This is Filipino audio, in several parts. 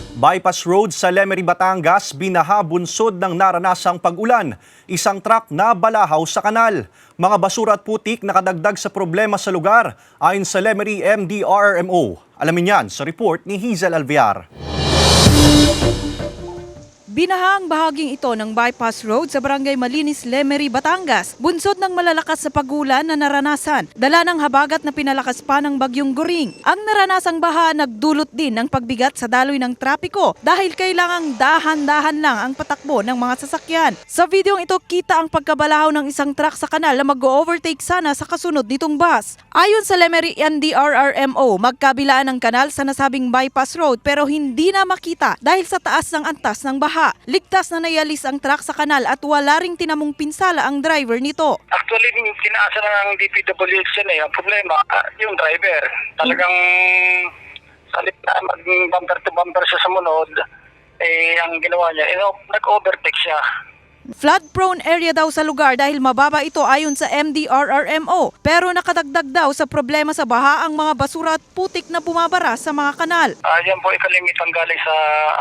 Bypass Road sa Lemery, Batangas, binaha bunsod ng naranasang pag-ulan. Isang truck na balahaw sa kanal. Mga basura at putik nakadagdag sa problema sa lugar, ayon sa Lemery MDRRMO. Alamin yan sa report ni Hazel Alvear. Binaha ang bahaging ito ng bypass road sa Barangay Malinis, Lemery, Batangas. Bunsod ng malalakas sa pag-ulan na naranasan. Dala ng habagat na pinalakas pa ng bagyong Goring. Ang naranasang baha nagdulot din ng pagbigat sa daloy ng trapiko dahil kailangang dahan-dahan lang ang patakbo ng mga sasakyan. Sa videong ito, kita ang pagkabalahaw ng isang truck sa kanal na mag-overtake sana sa kasunod nitong bus. Ayon sa Lemery MDRRMO, magkabilaan ng kanal sa nasabing bypass road pero hindi na makita dahil sa taas ng antas ng baha. Ligtas na nayalis ang truck sa kanal at wala ring tinamong pinsala ang driver nito. Actually, tinaasa na ng DPWH yan eh. Ang problema, yung driver. Talagang salip na mag-bumper to bumper siya sa munod, ang ginawa niya, nag-overtake siya. Flood-prone area daw sa lugar dahil mababa ito ayon sa MDRRMO. Pero nakadagdag daw sa problema sa baha ang mga basura at putik na bumabara sa mga kanal. Yan po ikalimitan galing sa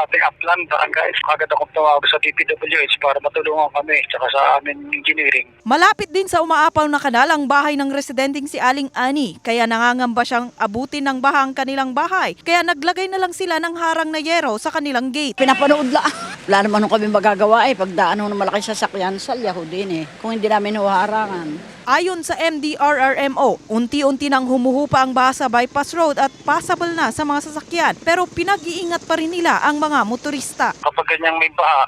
ating upland barangay. Agad akong tumawag sa DPWH para matulungan kami tsaka sa amin engineering. Malapit din sa umaapaw na kanal ang bahay ng residenteng si Aling Ani. Kaya nangangamba siyang abutin ng baha ang kanilang bahay. Kaya naglagay na lang sila ng harang na yero sa kanilang gate. Pinapanood lang. Wala naman kami magagawa pagdaan ng malaki sasakyan, salyaho din kung hindi namin huharangan. Ayon sa MDRRMO, unti-unti nang humuhupa ang baha sa bypass road at passable na sa mga sasakyan. Pero pinag-iingat pa rin nila ang mga motorista. Kapag ganyang may baha,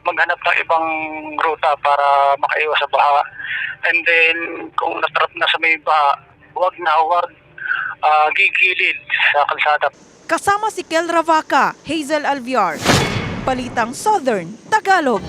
maghanap ng ibang ruta para makaiwas sa baha. And then, kung natrap na sa may baha, huwag gigilid sa kalsada. Kasama si Kel Ravaca, Hazel Alvear, Balitang Southern Tagalog.